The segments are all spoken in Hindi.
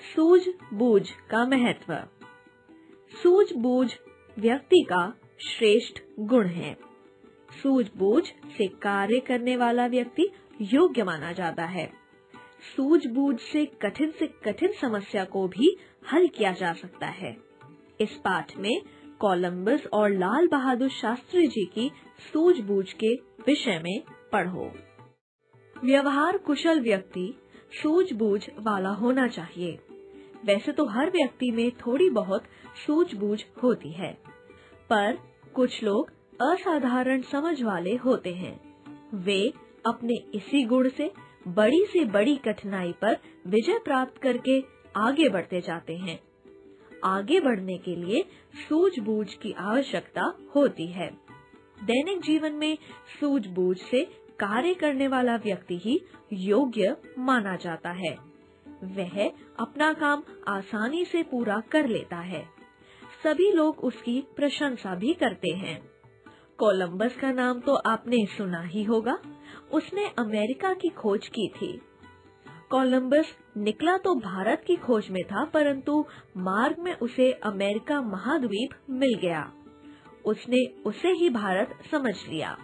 सूझबूझ का महत्व। सूझबूझ व्यक्ति का श्रेष्ठ गुण है। सूझबूझ से कार्य करने वाला व्यक्ति योग्य माना जाता है। सूझबूझ से कठिन समस्या को भी हल किया जा सकता है। इस पाठ में कोलंबस और लाल बहादुर शास्त्री जी की सूझबूझ के विषय में पढ़ो। व्यवहार कुशल व्यक्ति सूझबूझ वाला होना चाहिए। वैसे तो हर व्यक्ति में थोड़ी बहुत सूझबूझ होती है, पर कुछ लोग असाधारण समझ वाले होते हैं। वे अपने इसी गुण से बड़ी कठिनाई पर विजय प्राप्त करके आगे बढ़ते जाते हैं। आगे बढ़ने के लिए सूझबूझ की आवश्यकता होती है। दैनिक जीवन में सूझबूझ से कार्य करने वाला व्यक्ति ही योग्य माना जाता है। वह अपना काम आसानी से पूरा कर लेता है। सभी लोग उसकी प्रशंसा भी करते हैं। कोलंबस का नाम तो आपने सुना ही होगा। उसने अमेरिका की खोज की थी। कोलंबस निकला तो भारत की खोज में था, परंतु मार्ग में उसे अमेरिका महाद्वीप मिल गया। उसने उसे ही भारत समझ लिया।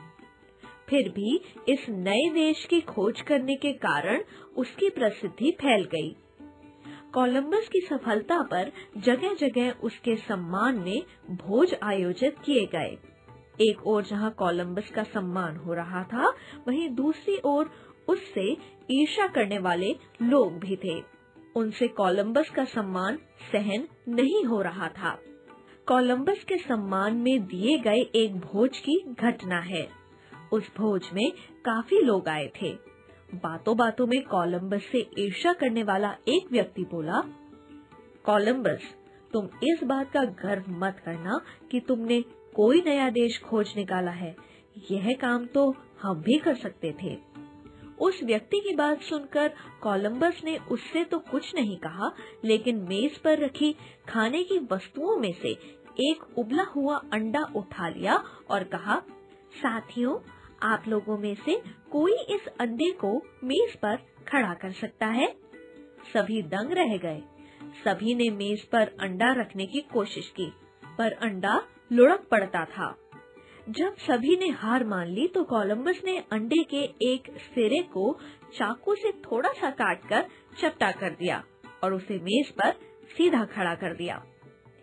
फिर भी इस नए देश की खोज करने के कारण उसकी प्रसिद्धि फैल गई। कोलंबस की सफलता पर जगह जगह उसके सम्मान में भोज आयोजित किए गए। एक ओर जहां कोलंबस का सम्मान हो रहा था, वहीं दूसरी ओर उससे ईर्ष्या करने वाले लोग भी थे। उनसे कोलंबस का सम्मान सहन नहीं हो रहा था। कोलंबस के सम्मान में दिए गए एक भोज की घटना है। उस भोज में काफी लोग आए थे। बातों बातों में कोलंबस से ईर्ष्या करने वाला एक व्यक्ति बोला, कोलंबस, तुम इस बात का गर्व मत करना कि तुमने कोई नया देश खोज निकाला है। यह काम तो हम भी कर सकते थे। उस व्यक्ति की बात सुनकर कोलंबस ने उससे तो कुछ नहीं कहा, लेकिन मेज पर रखी खाने की वस्तुओं में से एक उबला हुआ अंडा उठा लिया और कहा, साथियों, आप लोगों में से कोई इस अंडे को मेज पर खड़ा कर सकता है? सभी दंग रह गए। सभी ने मेज पर अंडा रखने की कोशिश की, पर अंडा लुढ़क पड़ता था। जब सभी ने हार मान ली तो कोलंबस ने अंडे के एक सिरे को चाकू से थोड़ा सा काटकर चपटा कर दिया और उसे मेज पर सीधा खड़ा कर दिया।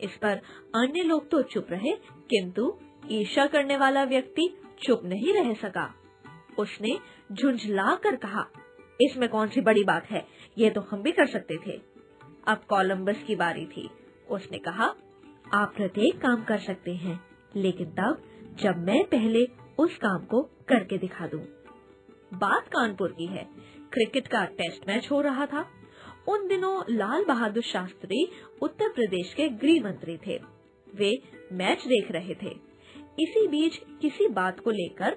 इस पर अन्य लोग तो चुप रहे, किंतु ईर्ष्या करने वाला व्यक्ति चुप नहीं रह सका। उसने झुंझला कर कहा, इसमें कौन सी बड़ी बात है, ये तो हम भी कर सकते थे। अब कोलंबस की बारी थी। उसने कहा, आप प्रत्येक काम कर सकते हैं, लेकिन तब जब मैं पहले उस काम को करके दिखा दूं। बात कानपुर की है। क्रिकेट का टेस्ट मैच हो रहा था। उन दिनों लाल बहादुर शास्त्री उत्तर प्रदेश के गृह मंत्री थे। वे मैच देख रहे थे। इसी बीच किसी बात को लेकर